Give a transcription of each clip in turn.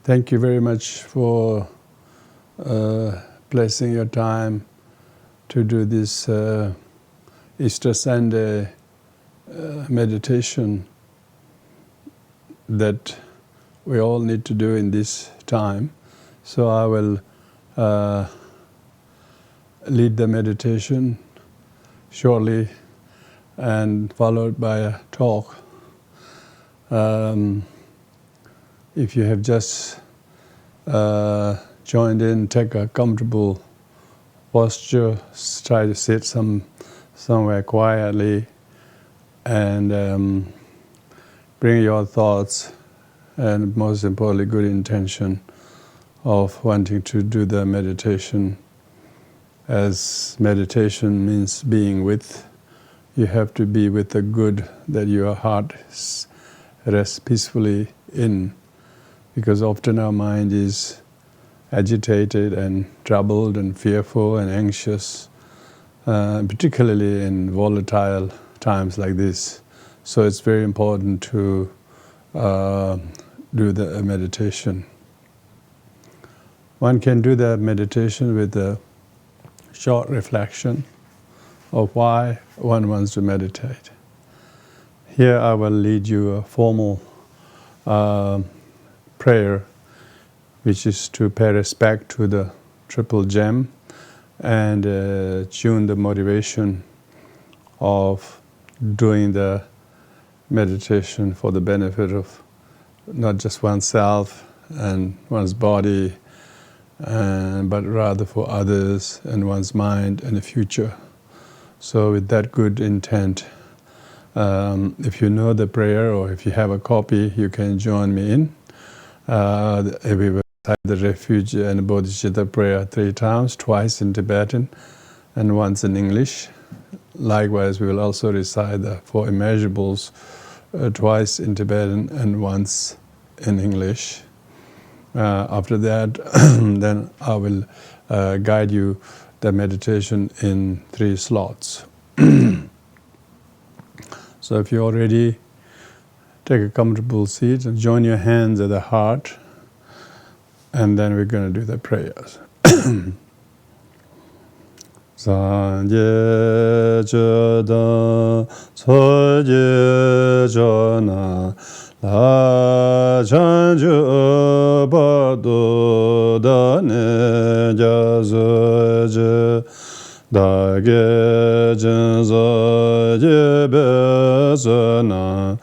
Thank you very much for placing your time to do this Easter Sunday meditation that we all need to do in this time. So I will lead the meditation shortly and followed by a talk. If you have just joined in, take a comfortable posture, try to sit somewhere quietly and bring your thoughts and most importantly good intention of wanting to do the meditation. As meditation means being with, you have to be with the good that your heart rests peacefully in, because often our mind is agitated and troubled and fearful and anxious, particularly in volatile times like this. So it's very important to do the meditation. One can do the meditation with a short reflection of why one wants to meditate. Here I will lead you a formal prayer, which is to pay respect to the Triple Gem and tune the motivation of doing the meditation for the benefit of not just oneself and one's body, but rather for others and one's mind and the future. So with that good intent, if you know the prayer or if you have a copy, you can join me in. We will recite the Refuge and Bodhicitta prayer 3 times, twice in Tibetan and once in English. Likewise, we will also recite the 4 Immeasurables twice in Tibetan and once in English. After that, then I will guide you the meditation in 3 slots. So if you're ready, take a comfortable seat and join your hands at the heart, and then we're going to do the prayers. Sanje Choedak La Chanju Badu Dane Jazoje Dage Jinzoje Besana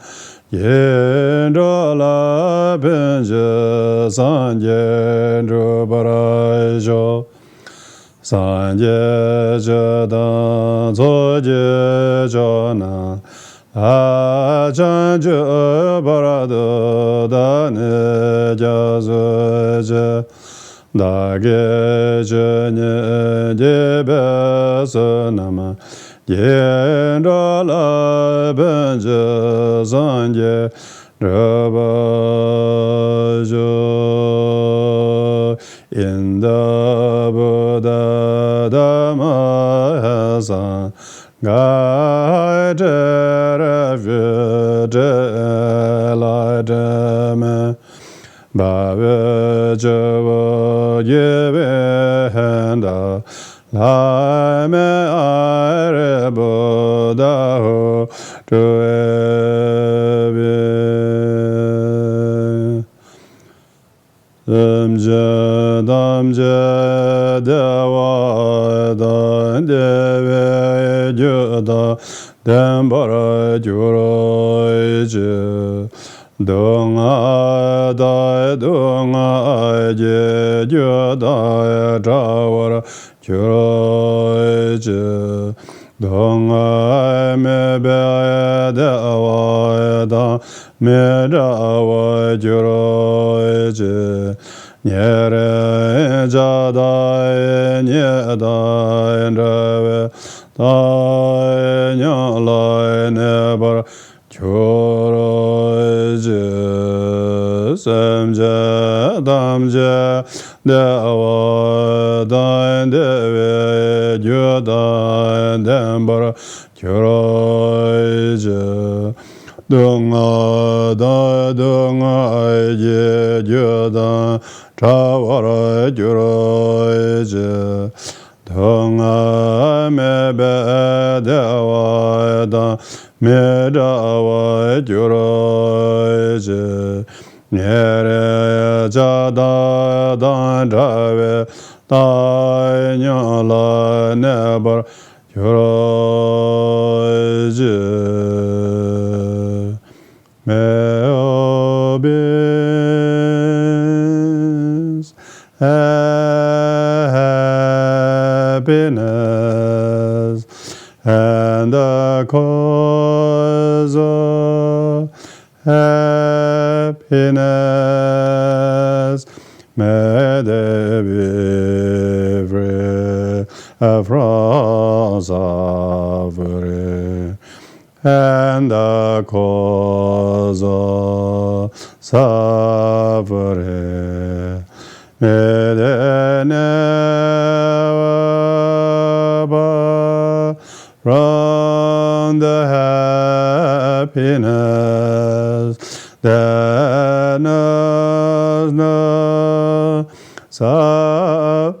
Yendro La Benje Sanjendro Barajo Sanje Choedak Zoje Jona Chanju Baradu Dane Jazoje Dage Jenye Jebesanama Yendro La Benje Sanje Rabajo in the Buddha Dhamma Hasan Guide refuge Eladame Bhava Java Yevenda Lame Aire Buddha Ho Tuevi Damje Dewa Dan Deve Juda Dembara Juroije Dunga Dai Dunga Je Juda Dawara Juroije Dunga Me Be Dewa Da Me Dawa Juroije Nyere Jadai Nyedai Nrave Dai Nyalai Nebar Choroje Semje Damje Dewa Dai Deve Judai Dembar Choroje Dunga da dunga je juda chawara juro je dunga me be dewa da me dawa juro je nyere ja da da jave da nyala nebar juro je Happiness, happiness, and the cause of happiness, may they be free from suffering. And the cause of suffering, may they never part from the happiness that knows no suffering.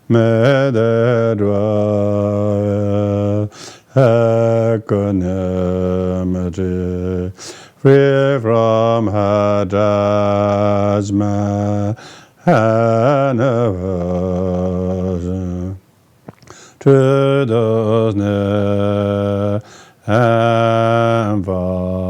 May they dwell equanimity, free from her judgment and aversion to those near and far.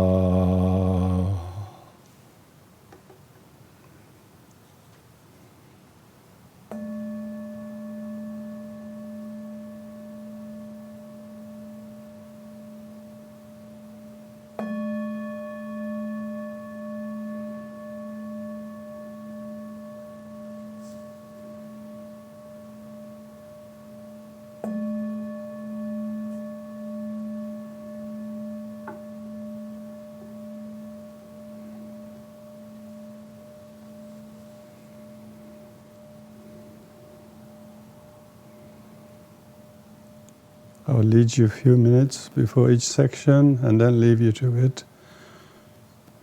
I will lead you a few minutes before each section and then leave you to it.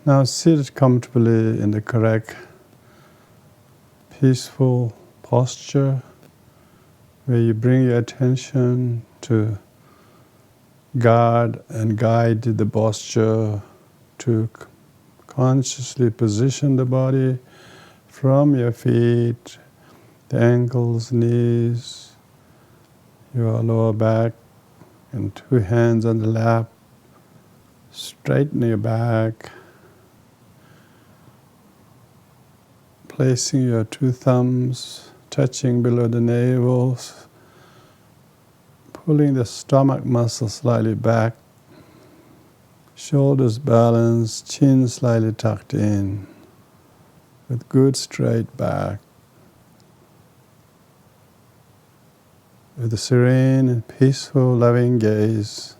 Now sit comfortably in the correct, peaceful posture where you bring your attention to guard and guide the posture to consciously position the body from your feet, the ankles, knees, your lower back, and two hands on the lap. Straighten your back, placing your two thumbs touching below the navels, pulling the stomach muscle slightly back, shoulders balanced, chin slightly tucked in, with good straight back. With a serene and peaceful, loving gaze,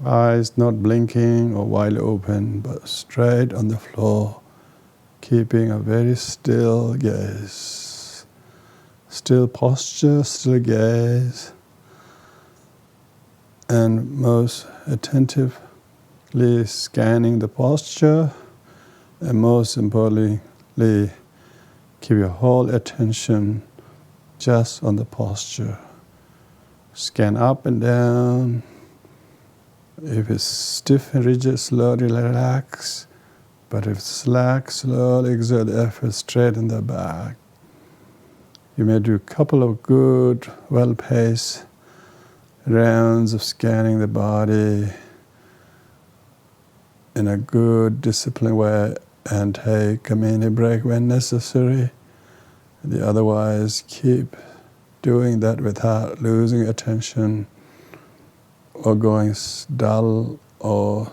eyes not blinking or wide open, but straight on the floor, keeping a very still gaze. Still posture, still gaze, and most attentively scanning the posture, and most importantly, keep your whole attention just on the posture. Scan up and down. If it's stiff and rigid, slowly relax. But if it's slack, slowly exert the effort, straighten the back. You may do a couple of good, well-paced rounds of scanning the body in a good, disciplined way, and take a mini break when necessary. Otherwise, keep doing that without losing attention or going dull or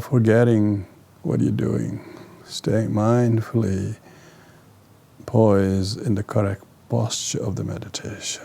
forgetting what you're doing. Staying mindfully poised in the correct posture of the meditation.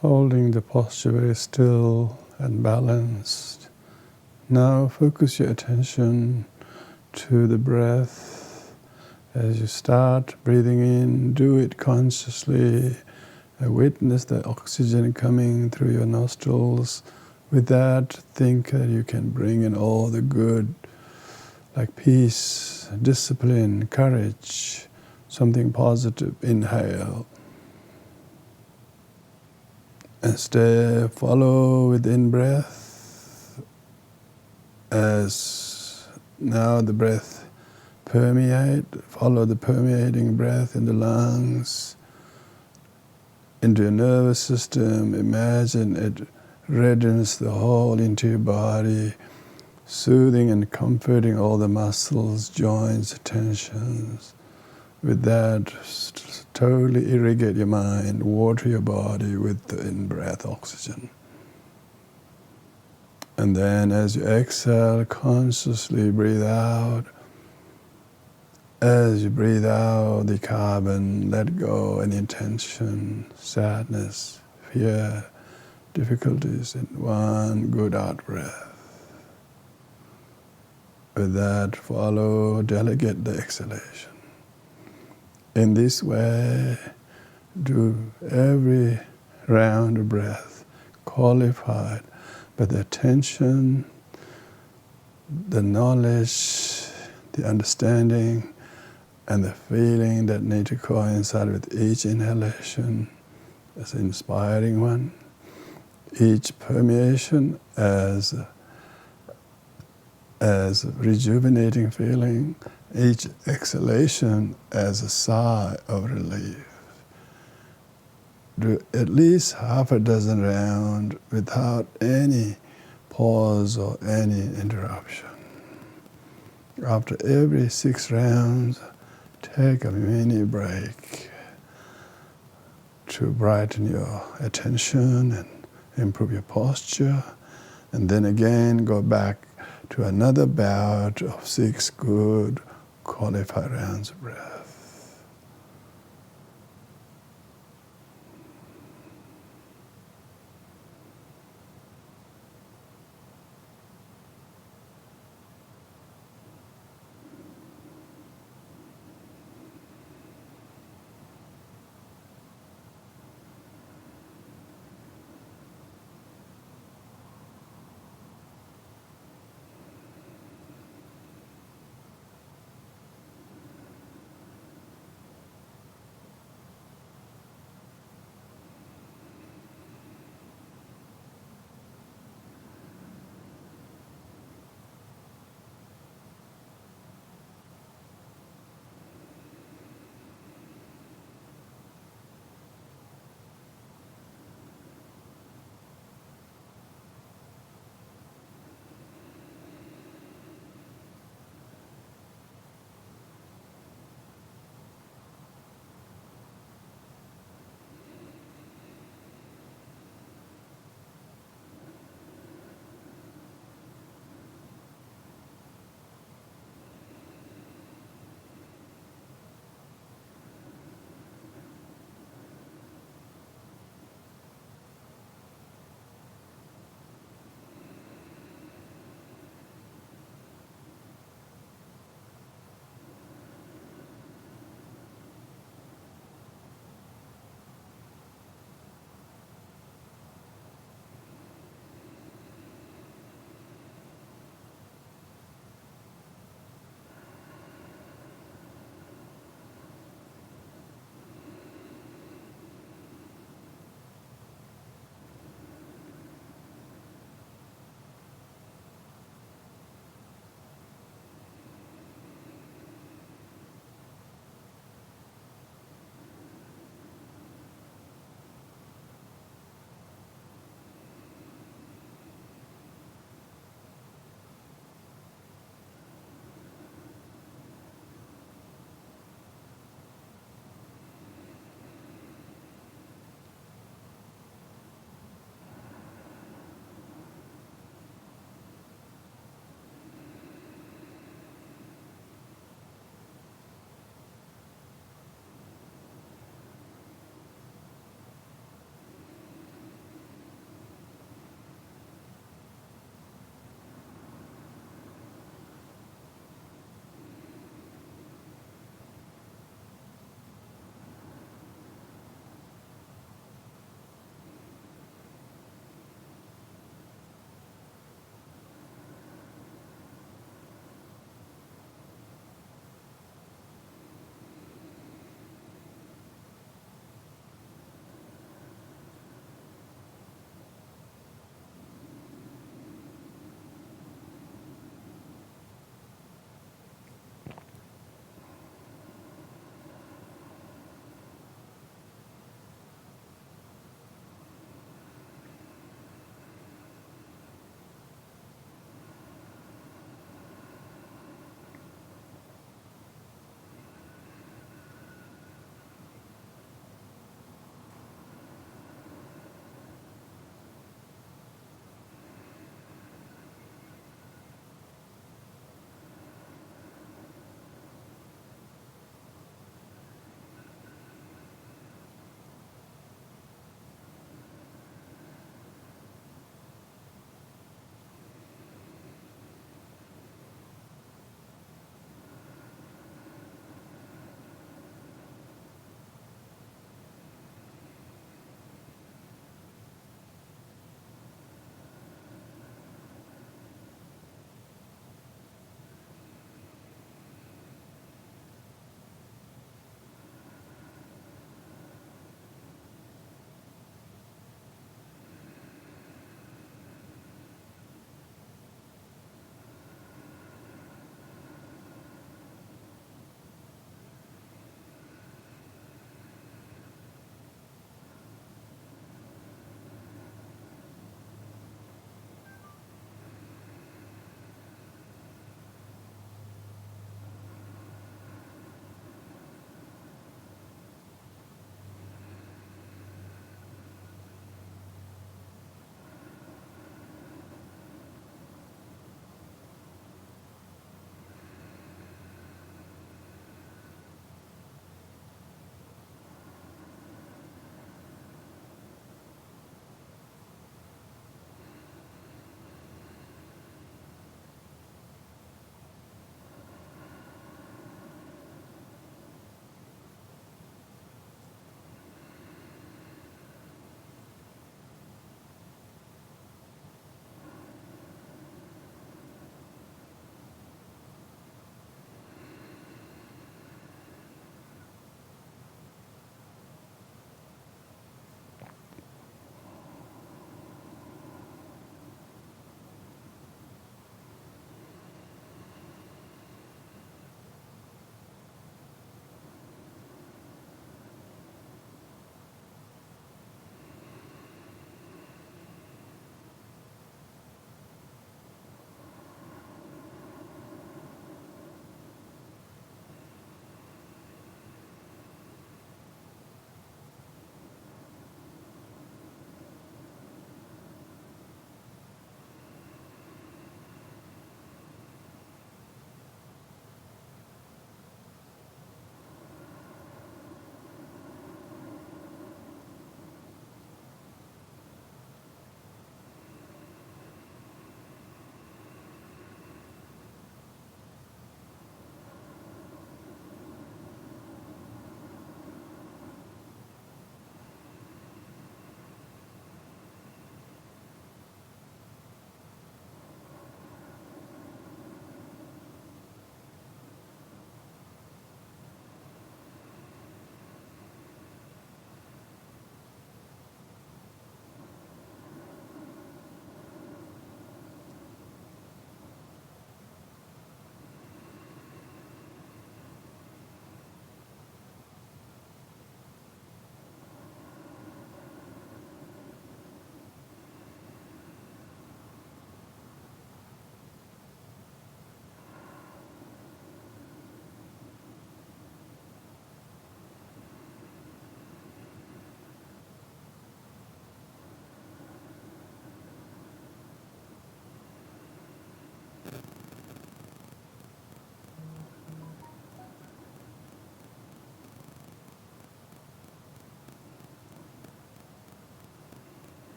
Holding the posture very still and balanced. Now focus your attention to the breath. As you start breathing in, do it consciously. Witness the oxygen coming through your nostrils. With that, think that you can bring in all the good, like peace, discipline, courage, something positive. Inhale. And follow with in-breath as now the breath follow the permeating breath in the lungs, into your nervous system. Imagine it reddens the whole into your body, soothing and comforting all the muscles, joints, tensions. With that, totally irrigate your mind, water your body with the in-breath oxygen. And then as you exhale, consciously breathe out. As you breathe out the carbon, let go any tension, sadness, fear, difficulties in one good out breath. With that, delegate the exhalation. In this way, do every round of breath, qualified by the attention, the knowledge, the understanding, and the feeling that need to coincide with each inhalation as an inspiring one, each permeation as rejuvenating feeling, each exhalation as a sigh of relief. Do at least half a dozen rounds without any pause or any interruption. After every 6 rounds, take a mini break to brighten your attention and improve your posture, and then again go back to another bout of 6 good qualified rounds of breath.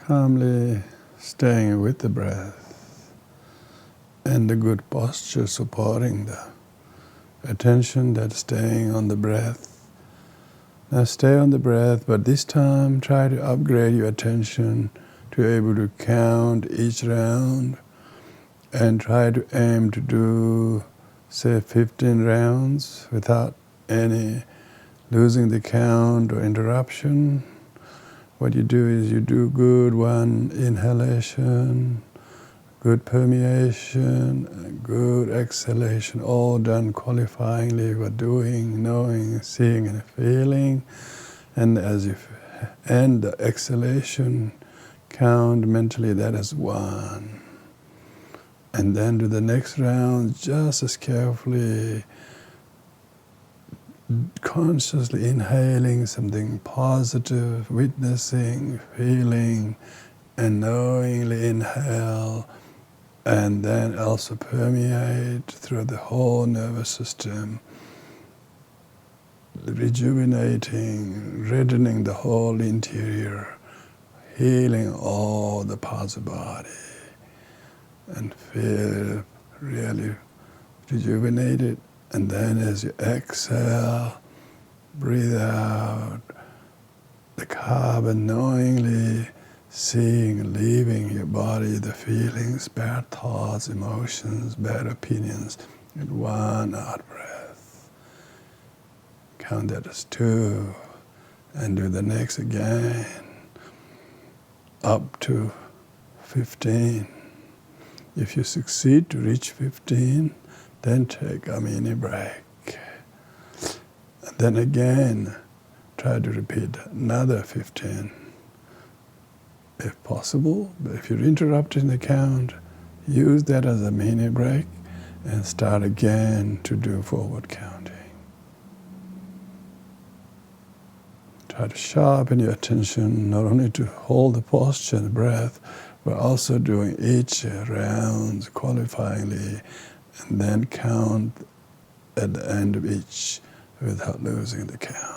calmly staying with the breath and the good posture supporting the attention that's staying on the breath. Now stay on the breath, but this time try to upgrade your attention to be able to count each round and try to aim to do, say, 15 rounds without any losing the count or interruption. What you do is you do good one inhalation, good permeation, good exhalation, all done qualifyingly for doing, knowing, seeing and feeling. And as you end the exhalation, count mentally that as one. And then do the next round just as carefully, consciously inhaling something positive, witnessing, feeling, and knowingly inhale, and then also permeate through the whole nervous system, rejuvenating, reddening the whole interior, healing all the parts of the body, and feel really rejuvenated. And then as you exhale, breathe out the carbon, knowingly seeing, leaving your body, the feelings, bad thoughts, emotions, bad opinions, in one out breath. Count that as 2, and do the next again, up to 15. If you succeed to reach 15, then take a mini break. And then again, try to repeat another 15. If possible, but if you're interrupting the count, use that as a mini break and start again to do forward counting. Try to sharpen your attention not only to hold the posture and the breath, but also doing each round qualifyingly, and then count at the end of each without losing the count.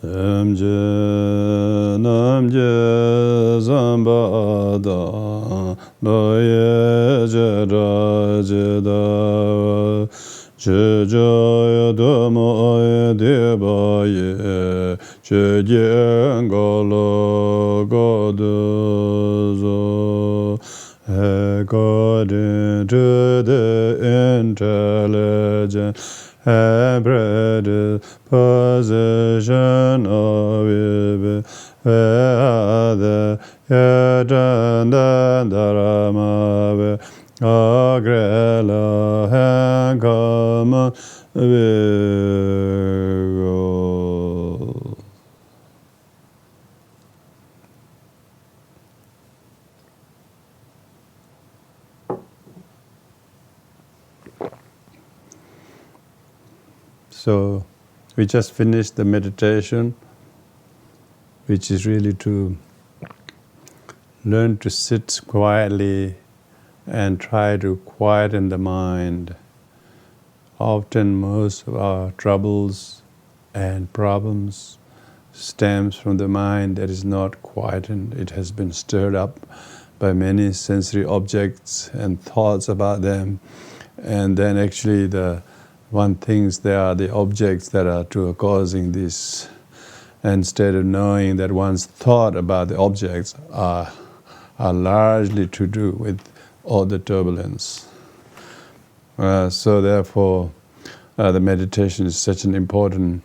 Samje namje zambada loye jeda jeja damo debaye jengolo godozo according to the intelligence hybrid position of it, the Yadandharama Agrela Hankama Vigo. So we just finished the meditation, which is really to learn to sit quietly and try to quieten the mind. Often most of our troubles and problems stems from the mind that is not quietened. It has been stirred up by many sensory objects and thoughts about them. And then actually one thinks they are the objects that are causing this, instead of knowing that one's thought about the objects are largely to do with all the turbulence. So therefore, the meditation is such an important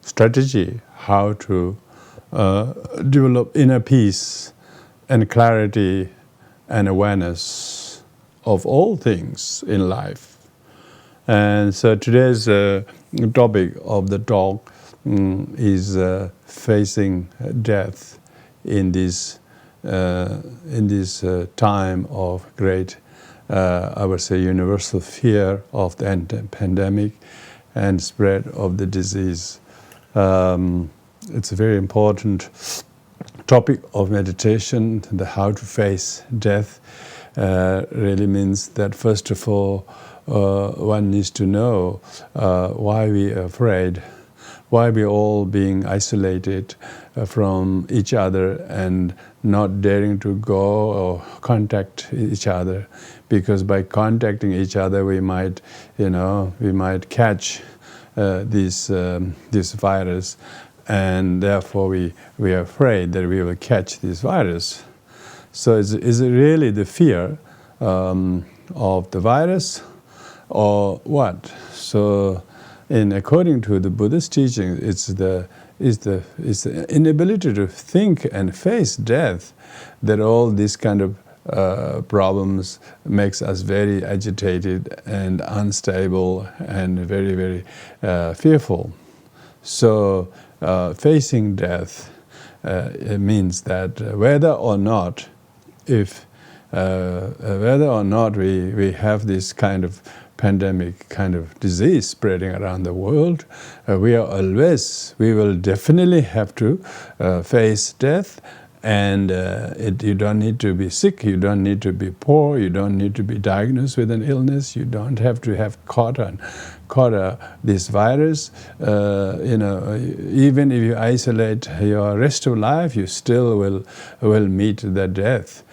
strategy, how to develop inner peace and clarity and awareness of all things in life. And so today's topic of the talk is facing death in this time of great, I would say, universal fear of the pandemic and spread of the disease. It's a very important topic of meditation. The how to face death really means that, first of all, one needs to know why we are afraid, why we're all being isolated from each other and not daring to go or contact each other, because by contacting each other we might catch this virus, and therefore we are afraid that we will catch this virus. So is it really the fear of the virus, or what? So, according to the Buddhist teaching, it's the inability to think and face death that all these kind of problems makes us very agitated and unstable and very, very fearful. So, facing death it means that whether or not we have this kind of pandemic kind of disease spreading around the world, we will definitely have to face death. And you don't need to be sick, you don't need to be poor, you don't need to be diagnosed with an illness, you don't have to have caught this virus. Even if you isolate your rest of life, you still will meet the death.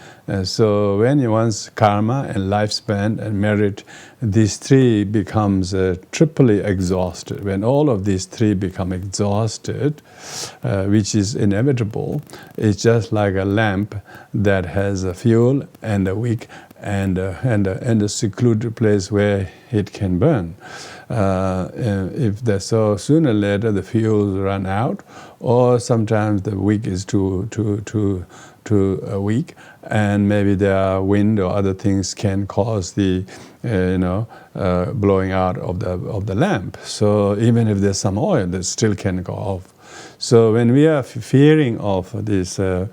So when one's karma and lifespan and merit, these three becomes triply exhausted. When all of these three become exhausted, which is inevitable, it's just like a lamp that has a fuel and a wick and a secluded place where it can burn. So sooner or later the fuels run out, or sometimes the wick is too to a week, and maybe there are wind or other things can cause the blowing out of the lamp. So even if there's some oil, that still can go off. So when we are fearing of this, the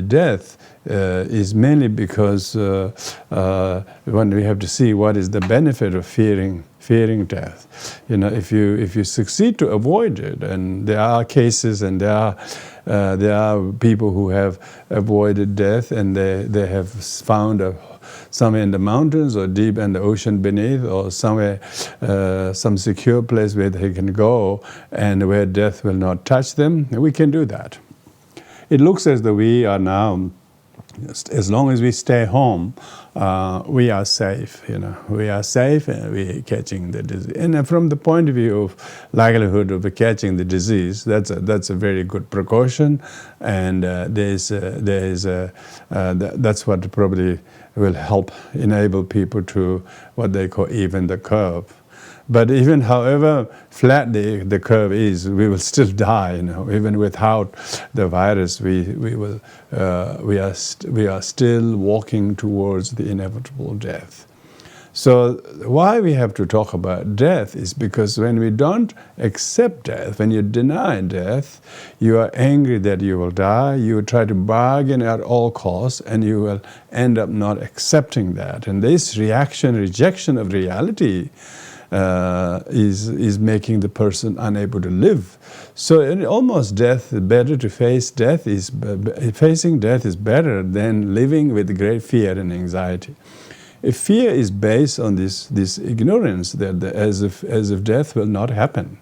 death is mainly because when we have to see what is the benefit of fearing death. If you succeed to avoid it, and there are cases, and there are people who have avoided death, and they have found somewhere in the mountains or deep in the ocean beneath, or somewhere some secure place where they can go and where death will not touch them. We can do that. It looks as though we are now, as long as we stay home, we are safe. We are safe, and we are catching the disease. And from the point of view of likelihood of catching the disease, that's a very good precaution, and that's what probably will help enable people to what they call even the curve. But even however flat the curve is, we will still die. Even without the virus, we are still walking towards the inevitable death. So why we have to talk about death is because when we don't accept death, when you deny death, you are angry that you will die, you try to bargain at all costs, and you will end up not accepting that. And this rejection of reality is making the person unable to live. So in almost death, better to face death facing death is better than living with great fear and anxiety. If fear is based on this ignorance that as if death will not happen.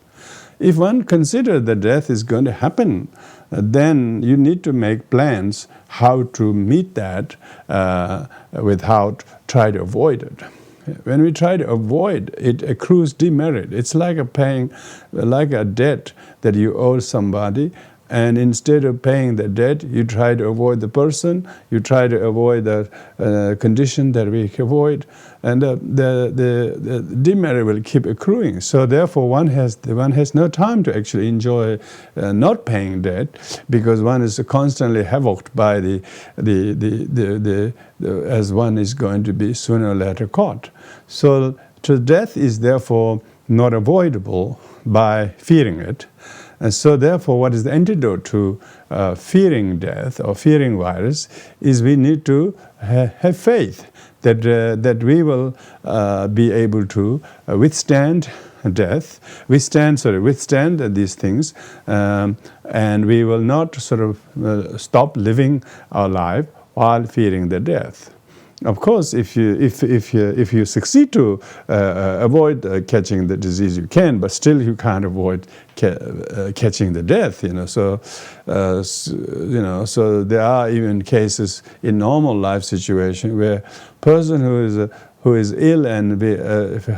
If one considers that death is going to happen, then you need to make plans how to meet that without try to avoid it. When we try to avoid, it accrues demerit. It's like a debt that you owe somebody, and instead of paying the debt, you try to avoid the person, you try to avoid the condition that we avoid, and the demerit will keep accruing. So therefore, one has no time to actually enjoy not paying debt, because one is constantly havoked by as one is going to be sooner or later caught. So death is therefore not avoidable by fearing it. And so therefore, what is the antidote to fearing death or fearing virus is we need to have faith that we will be able to withstand death, withstand these things, and we will not stop living our life while fearing the death. Of course, if you succeed to avoid catching the disease, you can, but still you can't avoid catching the death. So there are even cases in normal life situation where person who is ill and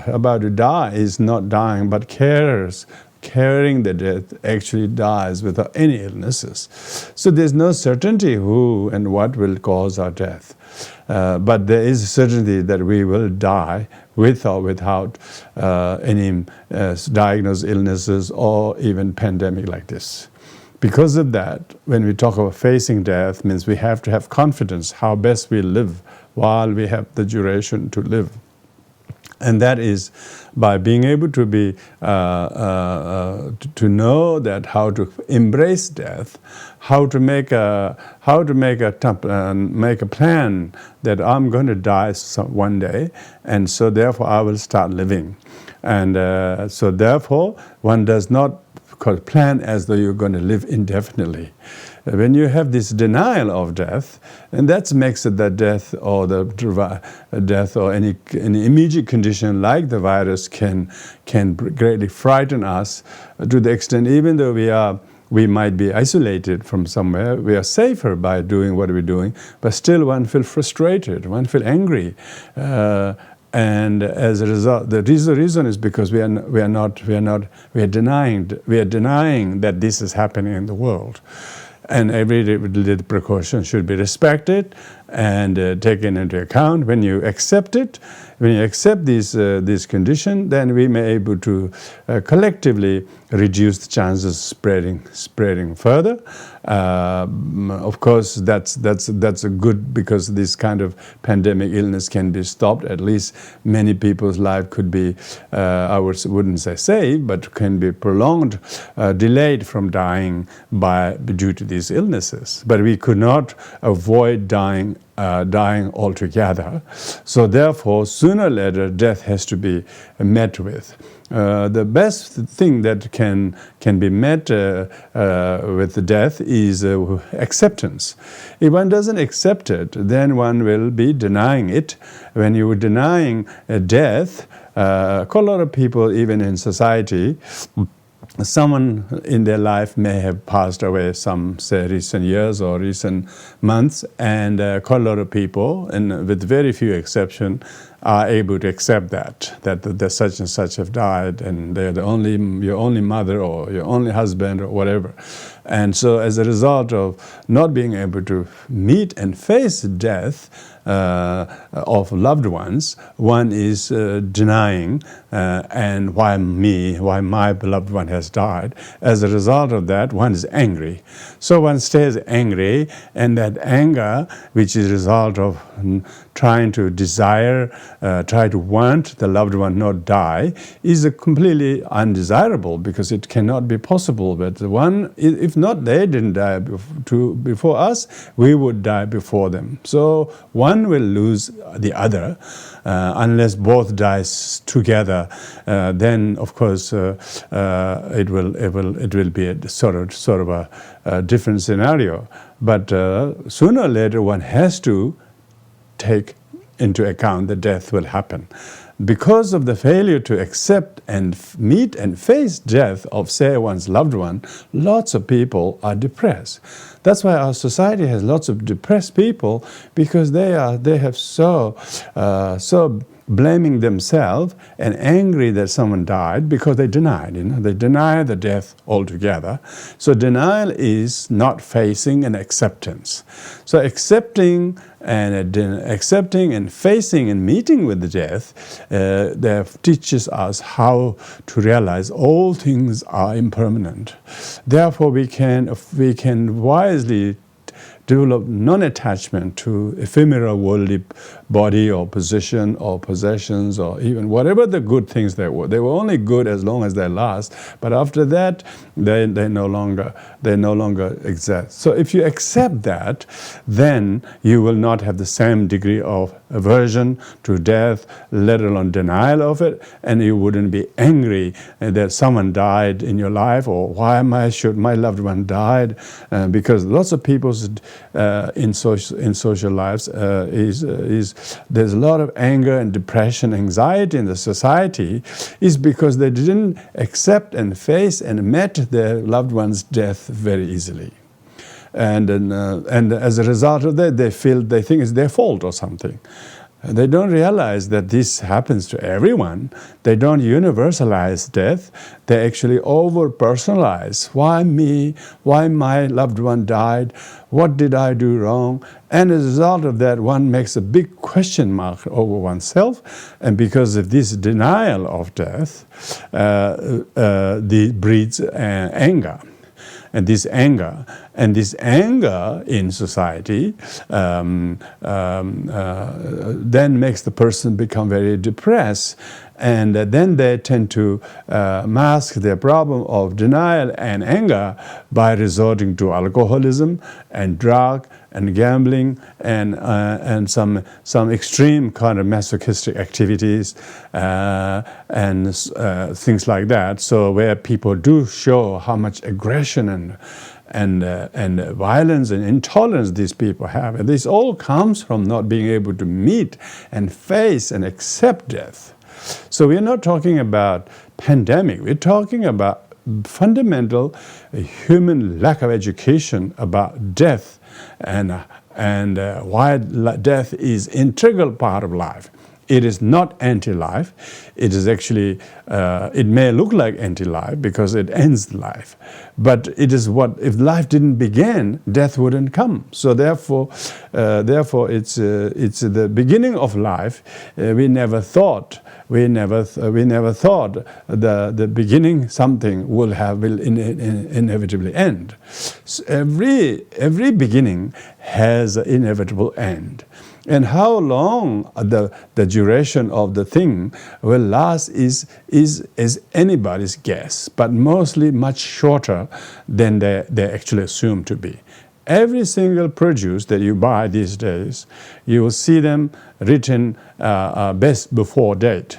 about to die is not dying, but carrying the death actually dies without any illnesses. So there's no certainty who and what will cause our death. But there is a certainty that we will die with or without any diagnosed illnesses or even pandemic like this. Because of that, when we talk about facing death, means we have to have confidence how best we live while we have the duration to live. And that is by being able to be to know that how to embrace death, how to make a plan that I'm going to die one day, and so therefore I will start living, and so therefore one does not plan as though you're going to live indefinitely. When you have this denial of death, and that makes it that death or any immediate condition like the virus can greatly frighten us to the extent even though we might be isolated from somewhere, we are safer by doing what we're doing, but still one feels frustrated, one feels angry. And as a result, the reason is because we are denying that this is happening in the world. And every little precaution should be respected, and taken into account. When you accept it, when you accept this condition, then we may able to collectively reduce the chances of spreading further. Of course, that's a good, because this kind of pandemic illness can be stopped. At least many people's life could be, I wouldn't say saved, but can be prolonged, delayed from dying due to these illnesses. But we could not avoid dying altogether. So therefore, sooner or later, death has to be met with. The best thing that can be met with death is acceptance. If one doesn't accept it, then one will be denying it. When you are denying death, quite a lot of people, even in society, someone in their life may have passed away some, say, recent years or recent months, and quite a lot of people, and with very few exceptions, are able to accept that such and such have died, and they're your only mother or your only husband or whatever. And so as a result of not being able to meet and face death of loved ones, one is denying and why my beloved one has died. As a result of that, one is angry. So one stays angry, and that anger, which is a result of trying to desire, try to want the loved one not die, is completely undesirable, because it cannot be possible. But one, if not they didn't die before us, we would die before them. So one will lose the other unless both dies together. Then, of course, it will be a sort of a different scenario. But sooner or later, one has to take into account that death will happen. Because of the failure to accept and meet and face death of, say, one's loved one, lots of people are depressed. That's why our society has lots of depressed people, because they have so blaming themselves and angry that someone died, because they denied. They deny the death altogether. So denial is not facing and acceptance. So accepting and facing and meeting with the death, that teaches us how to realize all things are impermanent. Therefore, we can wisely develop non-attachment to ephemeral worldly body or position or possessions or even whatever the good things they were. They were only good as long as they last, but after that, they no longer exist. So if you accept that, then you will not have the same degree of aversion to death, let alone denial of it, and you wouldn't be angry that someone died in your life, or why should my loved one died, because lots of people in social lives there's a lot of anger and depression, anxiety in the society, is because they didn't accept and face and met their loved one's death very easily. And as a result of that, they think it's their fault or something. They don't realize that this happens to everyone. They don't universalize death. They actually over-personalize. Why me? Why my loved one died? What did I do wrong? And as a result of that, one makes a big question mark over oneself. And because of this denial of death, breeds anger. And this anger in society then makes the person become very depressed, and then they tend to mask their problem of denial and anger by resorting to alcoholism and drug and gambling and some extreme kind of masochistic activities and things like that. So where people do show how much aggression and violence and intolerance these people have. And this all comes from not being able to meet and face and accept death. So we're not talking about pandemic. We're talking about fundamental human lack of education about death and why death is integral part of life. It is not anti-life. It is actually, it may look like anti-life because it ends life. But it is what, if life didn't begin, death wouldn't come. So therefore it's the beginning of life. We never thought the beginning something will inevitably end. So every beginning has an inevitable end. And how long the duration of the thing will last is anybody's guess, but mostly much shorter than they actually assume to be. Every single produce that you buy these days, you will see them written best before date.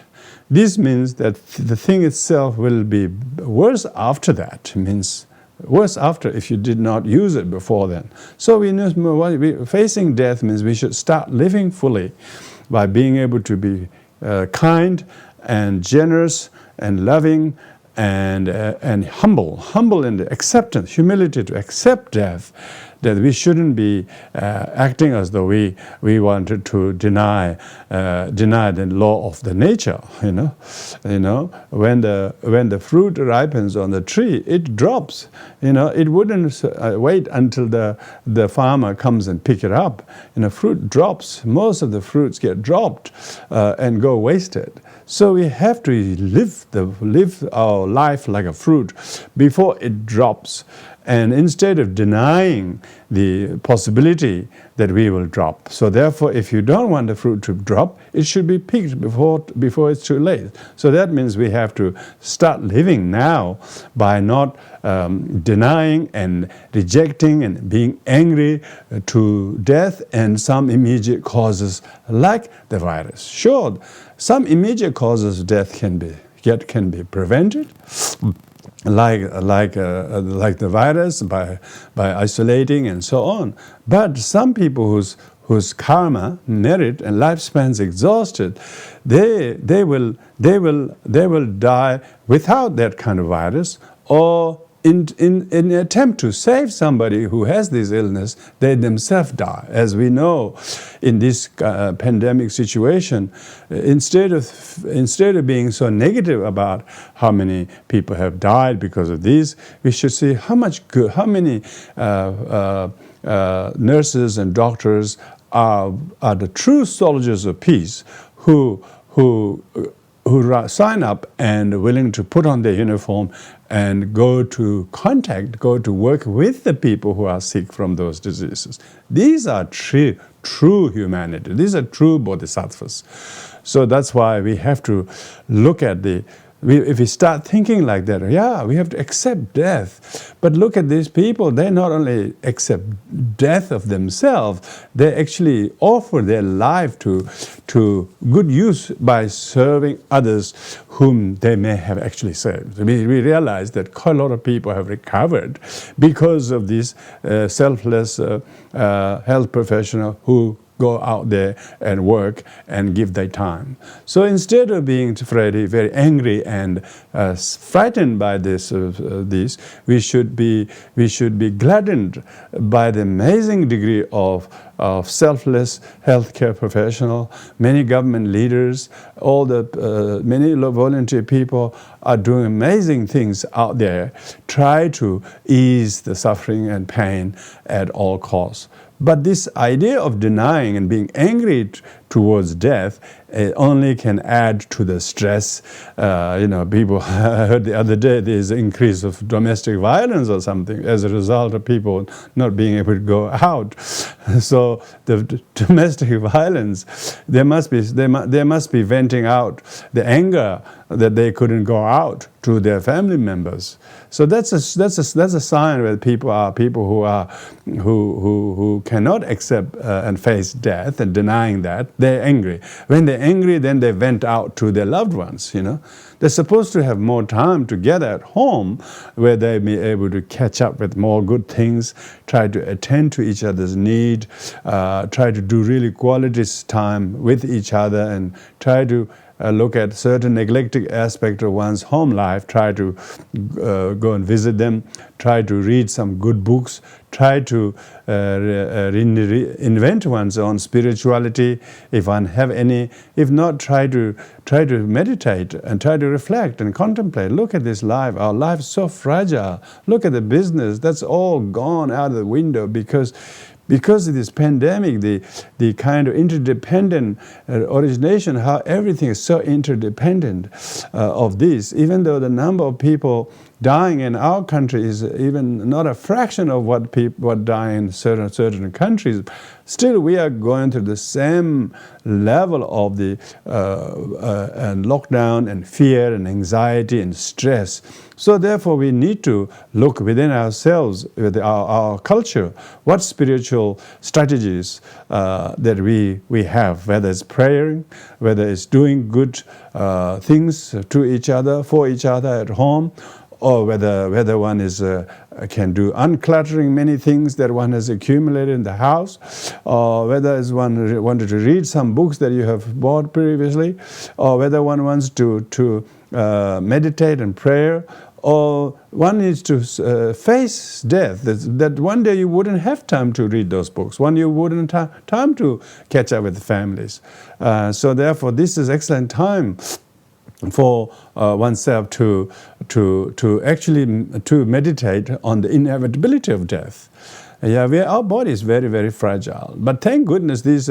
This means that the thing itself will be worse after that. It means worse after if you did not use it before then. So facing death means we should start living fully by being able to be kind and generous and loving and humble in the acceptance, humility to accept death, that we shouldn't be acting as though we wanted to deny the law of the nature. When the fruit ripens on the tree, it drops. It wouldn't wait until the farmer comes and pick it up. Fruit drops. Most of the fruits get dropped and go wasted. So we have to live our life like a fruit before it drops. And instead of denying the possibility that we will drop. So therefore, if you don't want the fruit to drop, it should be picked before it's too late. So that means we have to start living now by not denying and rejecting and being angry to death and some immediate causes like the virus. Sure, some immediate causes of death can be prevented. Like the virus, by isolating and so on. But some people whose karma, merit, and lifespan's exhausted, they will die without that kind of virus, or in an attempt to save somebody who has this illness, they themselves die. As we know, in this pandemic situation, instead of being so negative about how many people have died because of this, we should see how many nurses and doctors are the true soldiers of peace who sign up and willing to put on their uniform and go to work with the people who are sick from those diseases. These are true humanity. These are true bodhisattvas. So that's why we have to look at if we start thinking like that, we have to accept death. But look at these people, they not only accept death of themselves, they actually offer their life to good use by serving others whom they may have actually saved. We realize that quite a lot of people have recovered because of these selfless health professionals who go out there and work and give their time. So instead of being very angry and frightened by this, we should be gladdened by the amazing degree of selfless healthcare professional. Many government leaders, many volunteer people are doing amazing things out there, try to ease the suffering and pain at all costs. But this idea of denying and being angry towards death only can add to the stress. People, I heard the other day there's an increase of domestic violence or something as a result of people not being able to go out. So the domestic violence, they must be venting out the anger that they couldn't go out to their family members. So that's a sign where people who cannot accept and face death and denying that, they're angry. When they're angry, then they vent out to their loved ones. They're supposed to have more time together at home where they may be able to catch up with more good things, try to attend to each other's need, try to do really quality time with each other, and try to look at certain neglected aspect of one's home life, try to go and visit them, try to read some good books, try to reinvent one's own spirituality if one have any. If not, try to meditate and try to reflect and contemplate. Look at this life. Our life is so fragile. Look at the business. That's all gone out of the window because of this pandemic, the kind of interdependent origination, how everything is so interdependent of this. Even though the number of people dying in our country is even not a fraction of what die in certain countries, still we are going through the same level of the and lockdown and fear and anxiety and stress. So therefore we need to look within ourselves, with our culture, what spiritual strategies that we have, whether it's praying, whether it's doing good things to each other, for each other at home, or whether one is can do uncluttering many things that one has accumulated in the house, or whether is one wanted to read some books that you have bought previously, or whether one wants to meditate and prayer, or one needs to face death, that one day you wouldn't have time to read those books, one you wouldn't have time to catch up with the families. So therefore this is excellent time for oneself to actually meditate on the inevitability of death. Our body is very, very fragile. But thank goodness this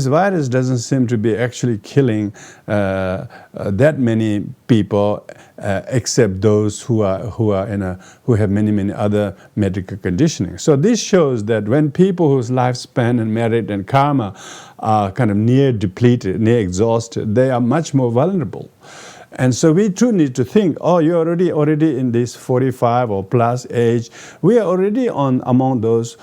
virus doesn't seem to be actually killing that many people, except those who have many other medical conditioning. So this shows that when people whose lifespan and merit and karma are kind of near depleted, near exhausted, they are much more vulnerable. And so we too need to think, you're already in this 45 or plus age. We are already among those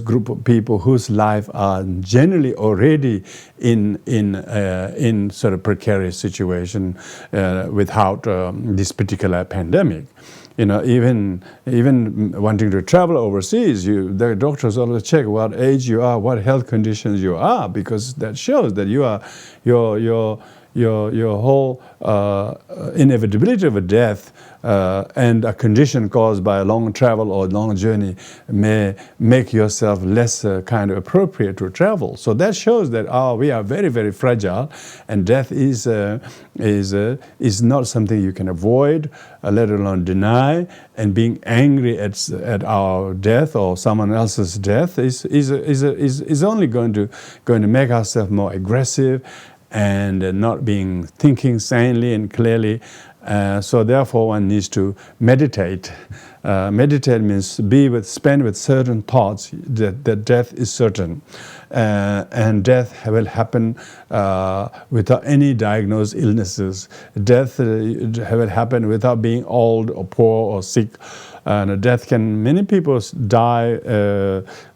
group of people whose life are generally already in sort of precarious situation without this particular pandemic. Even wanting to travel overseas, the doctors always check what age you are, what health conditions you are, because that shows that you are your whole inevitability of a death and a condition caused by a long travel or long journey may make yourself less kind of appropriate to travel. So that shows that we are very, very fragile, and death is not something you can avoid, let alone deny. And being angry at our death or someone else's death is only going to make ourselves more aggressive and not thinking sanely and clearly. So therefore one needs to meditate. Meditate means spend with certain thoughts that death is certain. And death will happen without any diagnosed illnesses. Death will happen without being old or poor or sick. And many people die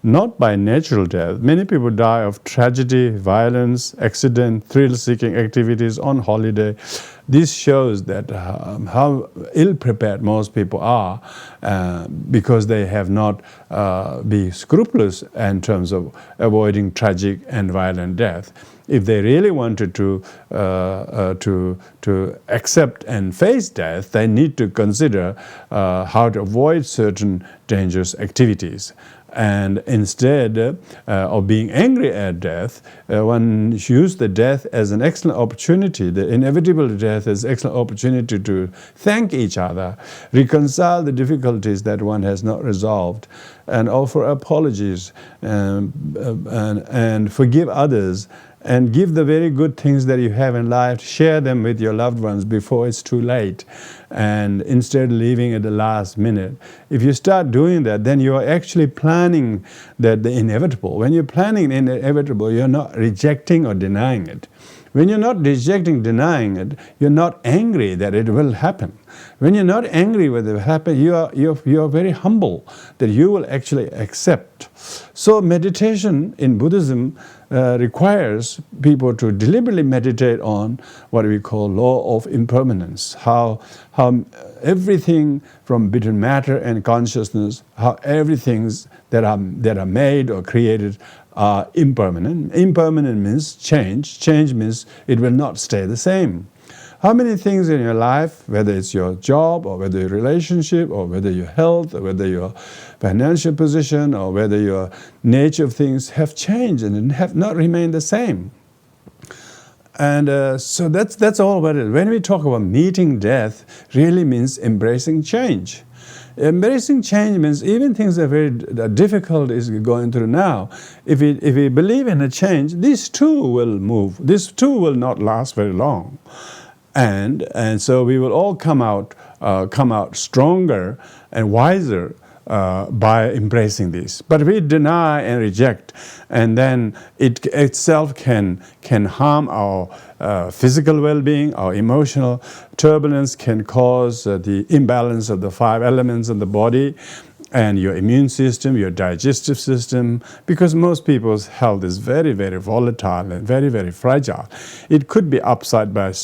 not by natural death. Many people die of tragedy, violence, accident, thrill-seeking activities on holiday. This shows that how ill-prepared most people are because they have not been scrupulous in terms of avoiding tragic and violent death. If they really wanted to accept and face death, they need to consider how to avoid certain dangerous activities. And instead of being angry at death, one use the death as an excellent opportunity, the inevitable death as an excellent opportunity to thank each other, reconcile the difficulties that one has not resolved, and offer apologies and forgive others, and give the very good things that you have in life, share them with your loved ones before it's too late, and instead leaving at the last minute. If you start doing that, then you are actually planning the inevitable. When you're planning the inevitable, you're not rejecting or denying it. When you're not rejecting, denying it, you're not angry that it will happen. When you're not angry with it happen, you are very humble that you will actually accept. So meditation in Buddhism requires people to deliberately meditate on what we call law of impermanence, how everything from between matter and consciousness, how everything that are made or created are impermanent. Impermanent means change. Change means it will not stay the same. How many things in your life, whether it's your job or whether your relationship or whether your health or whether your financial position or whether your nature of things have changed and have not remained the same? And so that's all about it. When we talk about meeting death, really means embracing change. Embracing change means even things that are very difficult is going through now. If we believe in a change, these too will move. This too will not last very long, and so we will all come out stronger and wiser by embracing this. But we deny and reject, and then it itself can harm our physical well-being, our emotional turbulence can cause the imbalance of the 5 elements of the body, and your immune system, your digestive system, because most people's health is very, very volatile and very, very fragile. It could be upset by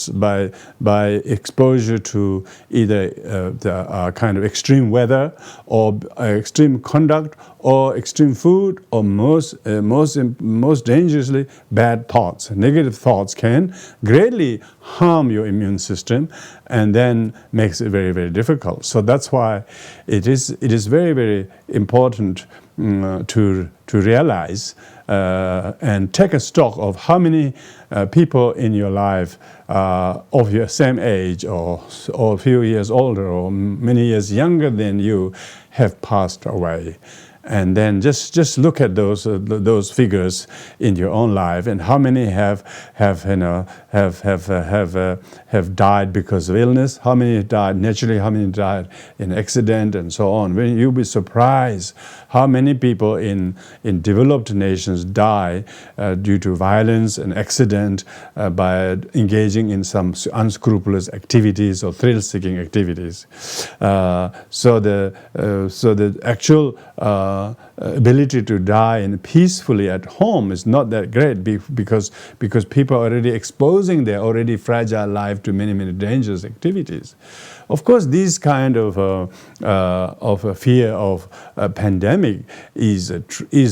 exposure to either the kind of extreme weather or extreme conduct or extreme food, or most dangerously, bad thoughts. Negative thoughts can greatly harm your immune system and then makes it very, very difficult. So that's why it is very, very important to realize and take a stock of how many people in your life of your same age or a few years older or many years younger than you have passed away. And then just look at those figures in your own life, and how many have died because of illness, how many died naturally, how many died in accident, and so on. When you'll be surprised how many people in developed nations die due to violence and accident by engaging in some unscrupulous activities or thrill-seeking activities. So the actual ability to die and peacefully at home is not that great because people are already exposing their already fragile life to many, many dangerous activities. Of course, this kind of a fear of a pandemic is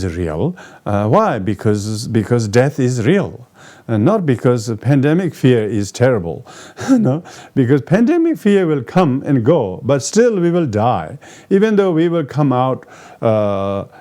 real. Why? Because death is real. And not because pandemic fear is terrible, no, because pandemic fear will come and go, but still we will die. Even though we will come out,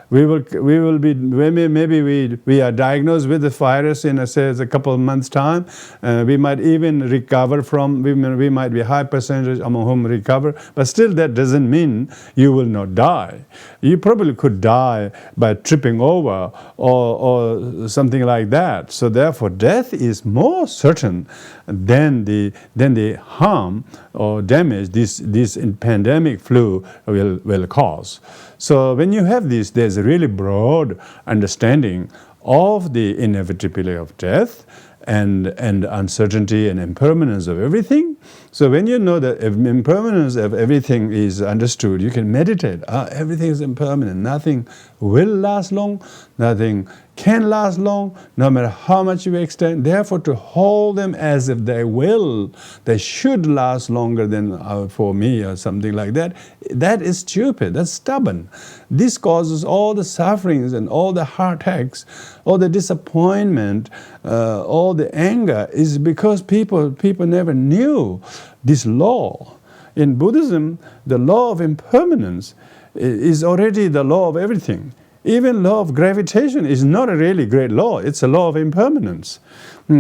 we will be, maybe we are diagnosed with the virus in a couple of months' time. We might even recover from, we might be a high percentage among whom recover, but still that doesn't mean you will not die. You probably could die by tripping over or something like that. So therefore, death is more certain than the harm or damage this pandemic flu will cause. So when you have this, there's a really broad understanding of the inevitability of death and uncertainty and impermanence of everything. So when you know that impermanence of everything is understood, you can meditate. Everything is impermanent. Nothing will last long. Nothing can last long, no matter how much you extend. Therefore, to hold them as if they should last longer than for me or something like that, that is stupid. That's stubborn. This causes all the sufferings and all the heartaches, all the disappointment, all the anger is because people never knew this law. In Buddhism, the law of impermanence is already the law of everything. Even law of gravitation is not a really great law. It's a law of impermanence.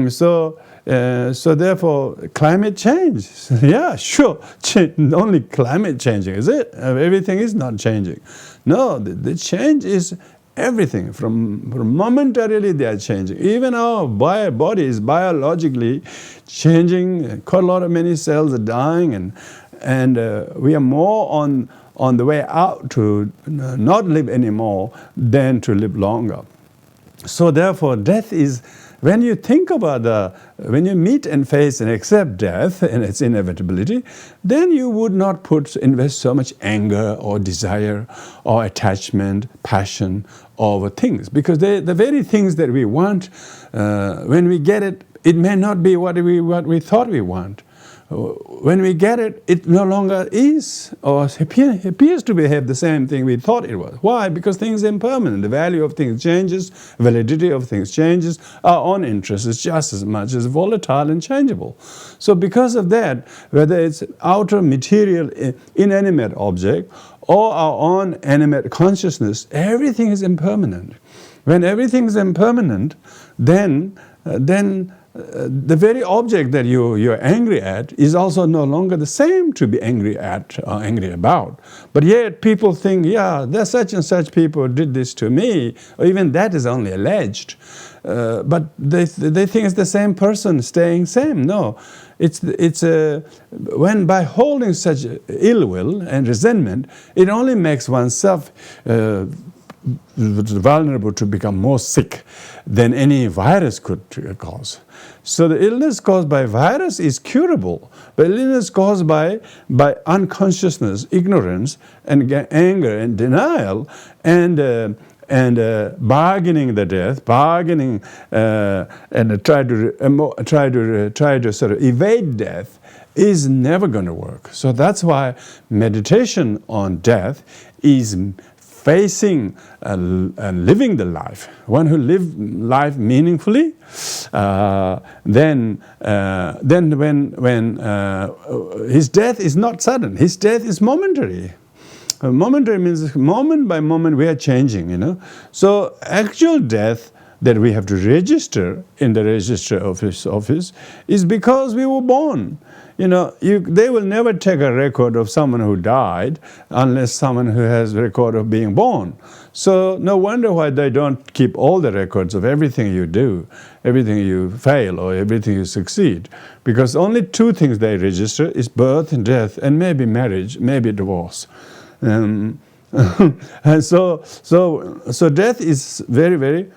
So therefore, climate change. Yeah, sure. Only climate changing, is it? Everything is not changing. No, the change is everything. From momentarily they are changing. Even our body is biologically changing. Quite a lot of many cells are dying, and we are more on the way out to not live anymore than to live longer. So therefore, death is, when you think about when you meet and face and accept death and its inevitability, then you would not invest so much anger or desire or attachment, passion over things. Because the very things that we want, when we get it, it may not be what we thought we want. when we get it, it no longer is, or appears to behave the same thing we thought it was. Why? Because things are impermanent. The value of things changes, validity of things changes. Our own interest is just as much as volatile and changeable. So because of that, whether it's outer material inanimate object or our own animate consciousness, everything is impermanent. When everything is impermanent, then the very object that you're angry at is also no longer the same to be angry at or angry about. But yet people think, yeah, there's such and such people did this to me, or even that is only alleged. But they think it's the same person staying same. No, when by holding such ill will and resentment, it only makes oneself vulnerable to become more sick than any virus could cause. So the illness caused by virus is curable, but illness caused by unconsciousness, ignorance, and anger and denial, and bargaining the death, bargaining and try to sort of evade death is never going to work. So that's why meditation on death is facing and living the life. One who lives life meaningfully, then when his death is not sudden, his death is momentary. Momentary means moment by moment we are changing, you know. So actual death that we have to register in the register of his office is because we were born. You know, they will never take a record of someone who died unless someone who has a record of being born. So no wonder why they don't keep all the records of everything you do, everything you fail, or everything you succeed. Because only two things they register is birth and death, and maybe marriage, maybe divorce. And so death is very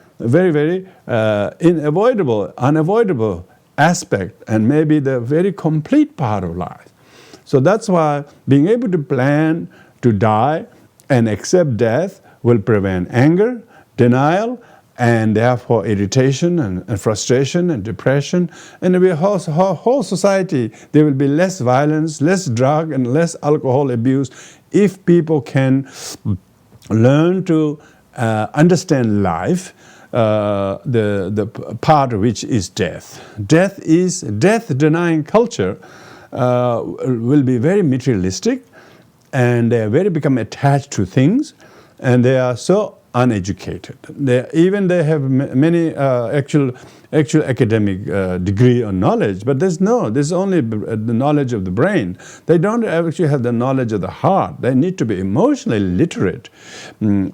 unavoidable aspect, and maybe the very complete part of life. So that's why being able to plan to die and accept death will prevent anger, denial, and therefore irritation and frustration and depression. And in the whole society, there will be less violence, less drug, and less alcohol abuse if people can learn to understand life, the part of which is death. Death-denying culture will be very materialistic, and they become attached to things, and they are so uneducated. They have many actual academic degree or knowledge, but there's only the knowledge of the brain. They don't actually have the knowledge of the heart. They need to be emotionally literate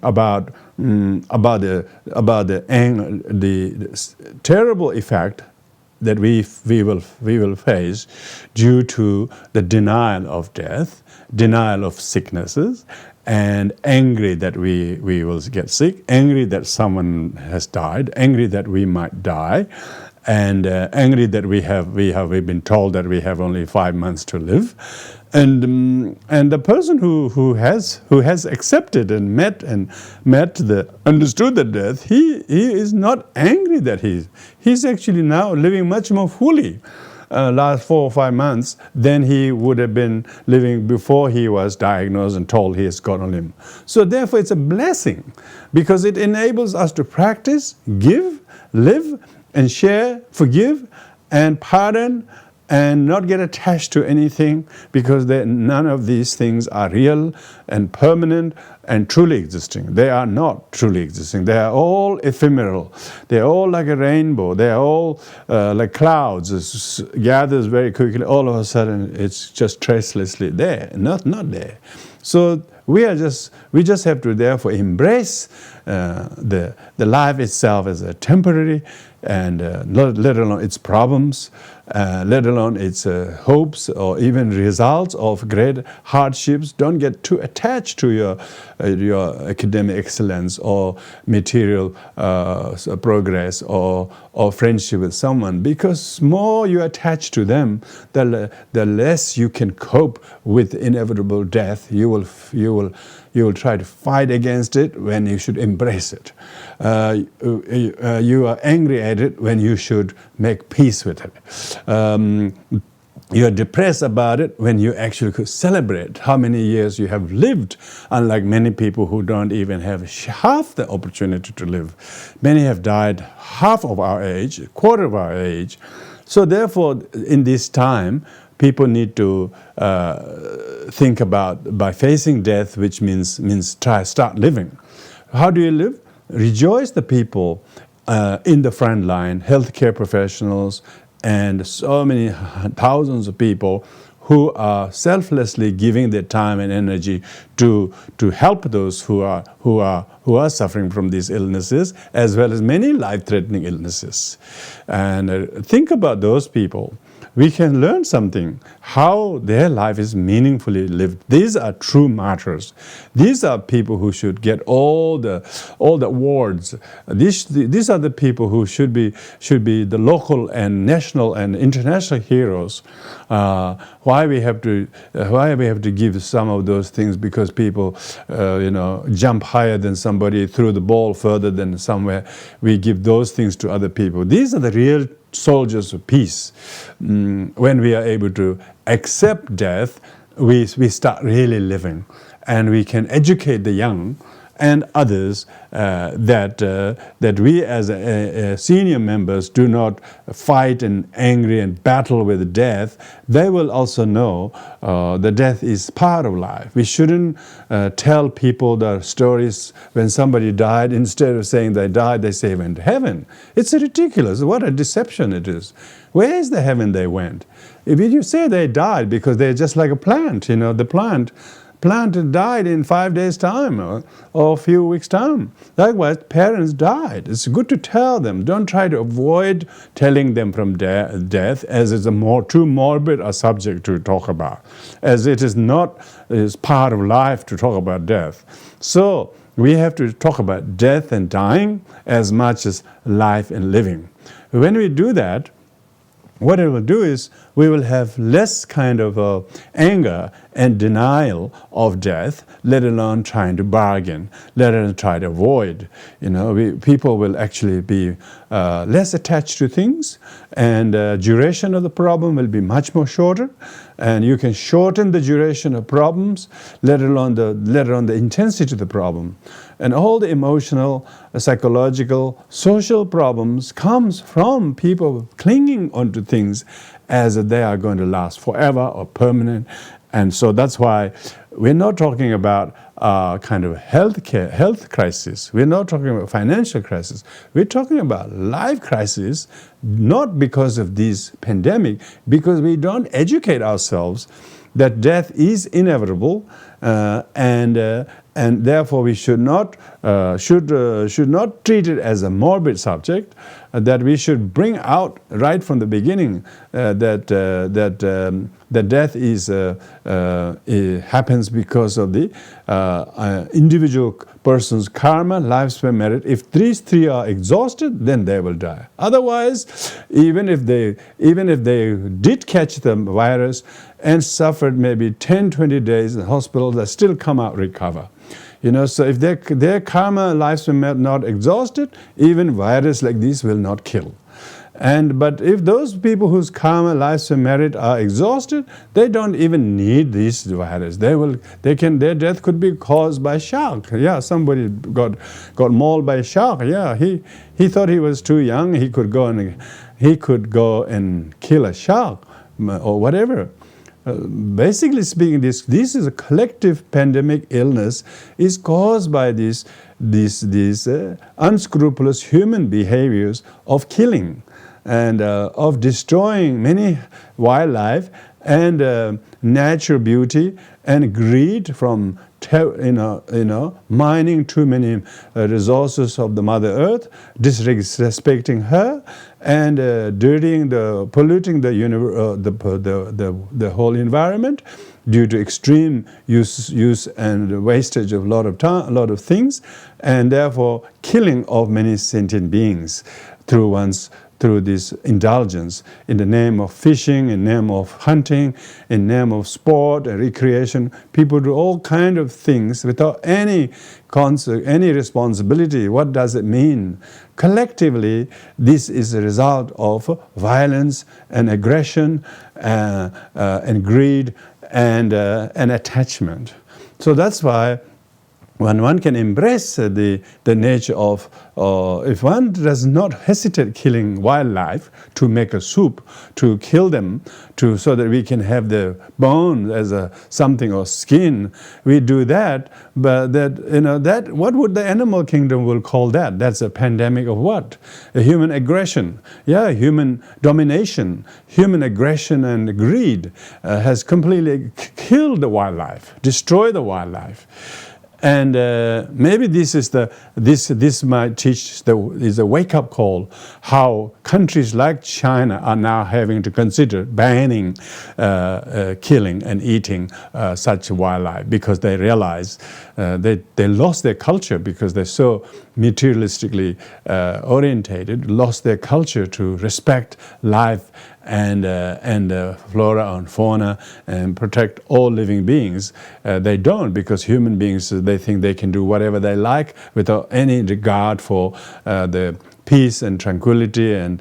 about the terrible effect that we will face due to the denial of death, denial of sicknesses, and angry that we will get sick, angry that someone has died, angry that we might die, and angry that we've been told that we have only 5 months to live, and the person who has accepted and understood the death, he is not angry that he's actually now living much more fully. Last 4 or 5 months than he would have been living before he was diagnosed and told he has got a limb. So therefore it's a blessing, because it enables us to practice, give, live, and share, forgive, and pardon, and not get attached to anything, because none of these things are real and permanent and truly existing. They are not truly existing. They are all ephemeral. They are all like a rainbow. They are all like clouds. It gathers very quickly. All of a sudden, it's just tracelessly there, not there. So we just have to therefore embrace the life itself as a temporary, and let alone its problems, let alone its hopes or even results of great hardships. Don't get too attached to your academic excellence or material progress or friendship with someone, because more you attach to them, the less you can cope with inevitable death. You will try to fight against it when you should embrace it. You are angry at it when you should make peace with it. you're depressed about it when you actually could celebrate how many years you have lived, unlike many people who don't even have half the opportunity to live. Many have died half of our age, a quarter of our age. So therefore, in this time, people need to think about, by facing death, which means start living. How do you live? Rejoice the people in the front line, healthcare professionals, and so many thousands of people who are selflessly giving their time and energy to help those who are suffering from these illnesses, as well as many life-threatening illnesses. And think about those people. We can learn something, how their life is meaningfully lived. These are true martyrs. These are people who should get all the awards. These are the people who should be the local and national and international heroes. Why we have to give some of those things? Because people, jump higher than somebody, threw the ball further than somewhere. We give those things to other people. These are the real soldiers of peace. When we are able to accept death, we start really living, and we can educate the young and others that we as senior members do not fight and angry and battle with death. They will also know that death is part of life. We shouldn't tell people the stories when somebody died. Instead of saying they died, they say went to heaven. It's ridiculous. What a deception it is. Where is the heaven they went? If you say they died because they're just like a plant, the plant died in 5 days' time or a few weeks' time. Likewise, parents died. It's good to tell them. Don't try to avoid telling them from death, as it's too morbid a subject to talk about, as it is part of life to talk about death. So we have to talk about death and dying as much as life and living. When we do that, what it will do is we will have less kind of anger and denial of death, let alone trying to bargain, let alone try to avoid. People will actually be less attached to things, and duration of the problem will be much more shorter. And you can shorten the duration of problems, let alone the intensity of the problem. And all the emotional, psychological, social problems comes from people clinging onto things as if they are going to last forever or permanent. And so that's why we're not talking about kind of health crisis. We're not talking about financial crisis. We're talking about life crisis, not because of this pandemic, because we don't educate ourselves that death is inevitable, and therefore we should not treat it as a morbid subject. That we should bring out right from the beginning that death happens because of the individual person's karma, lifespan, merit. If these three are exhausted, then they will die. Otherwise, even if they did catch the virus and suffered maybe 10, 20 days in the hospital, they still come out recover. So if their karma, lifespan not exhausted, even virus like this will not kill. But if those people whose karma, lifespan, merit are exhausted, they don't even need this virus. Their death could be caused by shark. Yeah, somebody got mauled by a shark. Yeah, he thought he was too young. He could go and kill a shark or whatever. Basically speaking, this is a collective pandemic illness is caused by these unscrupulous human behaviors of killing and of destroying many wildlife and natural beauty, and greed from mining too many resources of the Mother Earth, disrespecting her, and polluting the whole environment due to extreme use and wastage of a lot of things, and therefore killing of many sentient beings through one's through this indulgence in the name of fishing, in the name of hunting, in the name of sport and recreation. People do all kind of things without any responsibility. What does it mean? Collectively, this is a result of violence and aggression and greed and attachment. So that's why when one can embrace the nature of, if one does not hesitate killing wildlife to make a soup, to kill them, so that we can have the bone as something or skin, we do that. But that what would the animal kingdom will call that? That's a pandemic of what? A human aggression, human domination, human aggression and greed has completely killed the wildlife, destroyed the wildlife. And maybe this might teach is a wake-up call how countries like China are now having to consider banning killing and eating such wildlife, because they realize they lost their culture because they're so materialistically orientated, lost their culture to respect life and flora and fauna and protect all living beings. They don't, because human beings, they think they can do whatever they like without any regard for the peace and tranquility and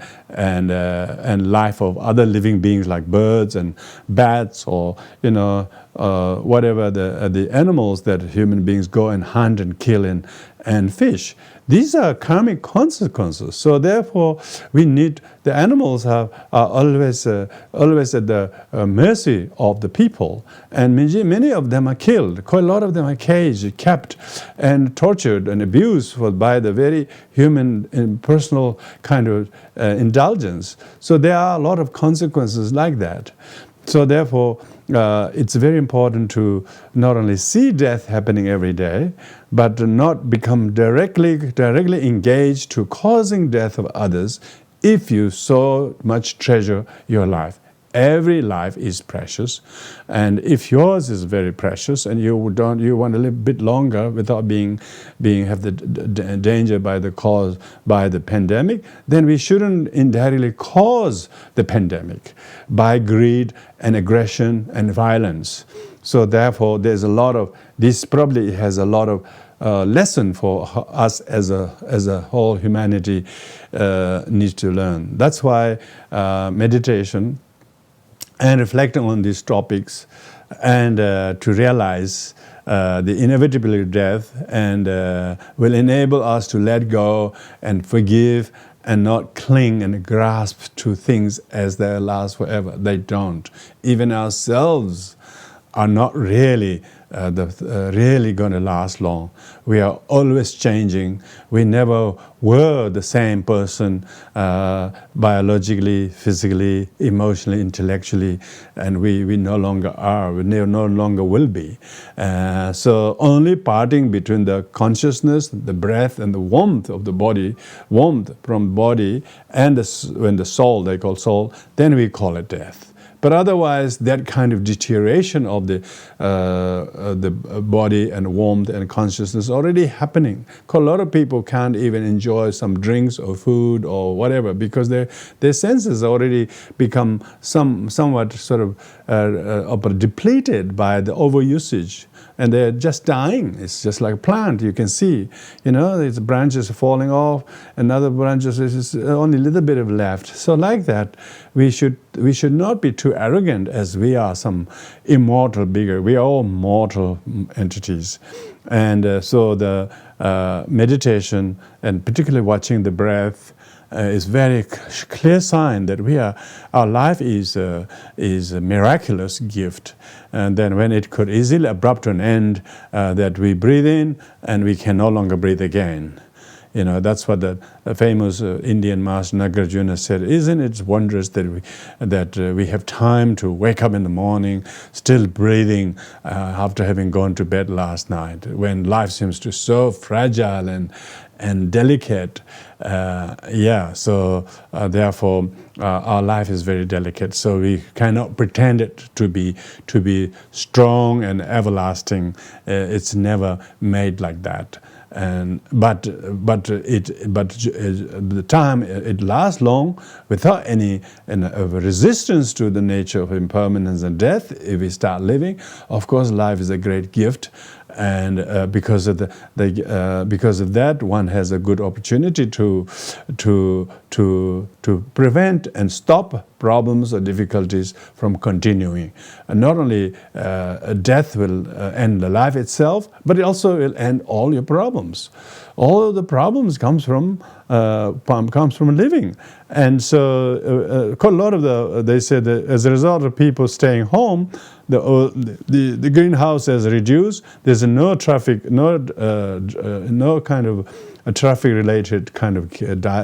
life of other living beings like birds and bats or whatever the animals that human beings go and hunt and kill and fish. These are karmic consequences. So therefore, we need the animals are always at the mercy of the people, and many of them are killed. Quite a lot of them are caged, kept, and tortured and abused by the very human and personal kind of indulgence. So there are a lot of consequences like that. So therefore, it's very important to not only see death happening every day, but to not become directly engaged to causing death of others if you so much treasure your life. Every life is precious, and if yours is very precious and you want to live a bit longer without have the danger by the pandemic, then we shouldn't indirectly cause the pandemic by greed and aggression and violence. So therefore, this probably has a lot of lesson for us as a whole humanity needs to learn. That's why meditation and reflecting on these topics and to realize the inevitability of death and will enable us to let go and forgive and not cling and grasp to things as they last forever. They don't. Even ourselves are not really really going to last long. We are always changing. We never were the same person biologically, physically, emotionally, intellectually, and we no longer are. We no longer will be. So only parting between the consciousness, the breath, and the warmth of the body, warmth from body, and when the soul, they call soul, then we call it death. But otherwise, that kind of deterioration of the body and warmth and consciousness is already happening. A lot of people can't even enjoy some drinks or food or whatever because their senses already become somewhat sort of depleted by the overusage. And they're just dying. It's just like a plant. You can see, its branches are falling off, and other branches is only a little bit of left. So like that, we should not be too arrogant as we are some immortal bigger. We are all mortal entities, and so the meditation and particularly watching the breath is very clear sign that our life is a miraculous gift, and then when it could easily abrupt an end, that we breathe in and we can no longer breathe again. That's what the famous Indian master Nagarjuna said. Isn't it wondrous that we have time to wake up in the morning, still breathing after having gone to bed last night, when life seems to so fragile and delicate. So therefore our life is very delicate. So we cannot pretend it to be strong and everlasting. It's never made like that. But the time it lasts long without any resistance to the nature of impermanence and death. If we start living, of course, life is a great gift, and because of that, one has a good opportunity to prevent and stop problems or difficulties from continuing. And not only death will end the life itself, but it also will end all your problems. All of the problems comes from living. And so quite a lot of they say that as a result of people staying home, the greenhouse has reduced. There's no traffic, no kind of traffic-related kind of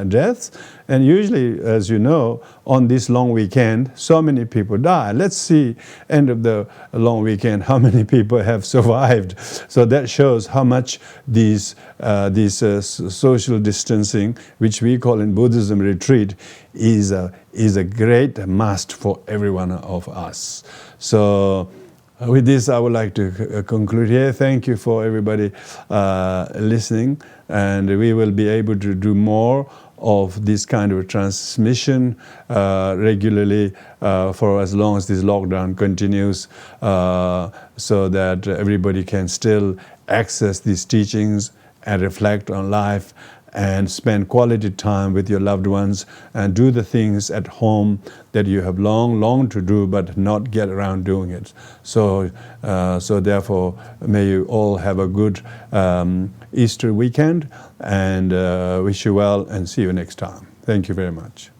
deaths. And usually, as you know, on this long weekend, so many people die. Let's see, end of the long weekend, how many people have survived. So that shows how much these social distancing, which we call in Buddhism retreat, is a great must for every one of us. So with this, I would like to conclude here. Thank you for everybody listening, and we will be able to do more of this kind of transmission regularly for as long as this lockdown continues, so that everybody can still access these teachings and reflect on life and spend quality time with your loved ones and do the things at home that you have longed to do but not get around doing it. So therefore, may you all have a good Easter weekend, and wish you well and see you next time. Thank you very much.